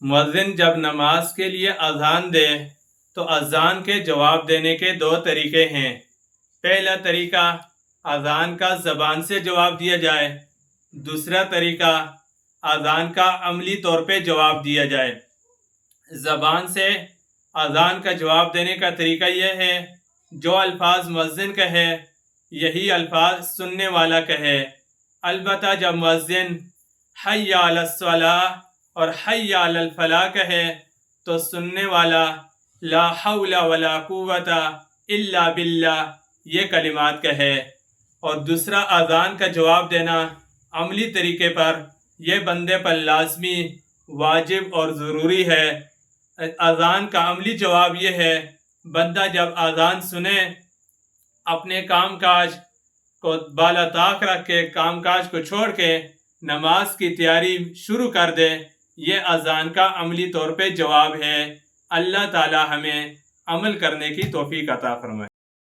مؤذن جب نماز کے لیے اذان دے تو اذان کے جواب دینے کے دو طریقے ہیں۔ پہلا طریقہ اذان کا زبان سے جواب دیا جائے، دوسرا طریقہ اذان کا عملی طور پہ جواب دیا جائے۔ زبان سے اذان کا جواب دینے کا طریقہ یہ ہے، جو الفاظ مؤذن کہے یہی الفاظ سننے والا کہے۔ البتہ جب مؤذن حی علی الصلاۃ اور حی علی الفلاح کہے تو سننے والا لا حول ولا قوت الا باللہ یہ کلمات کہے۔ اور دوسرا اذان کا جواب دینا عملی طریقے پر یہ بندے پر لازمی، واجب اور ضروری ہے۔ اذان کا عملی جواب یہ ہے، بندہ جب اذان سنے اپنے کام کاج کو بالا طاق رکھ کے، کام کاج کو چھوڑ کے نماز کی تیاری شروع کر دے، یہ اذان کا عملی طور پہ جواب ہے۔ اللہ تعالی ہمیں عمل کرنے کی توفیق عطا فرمائے۔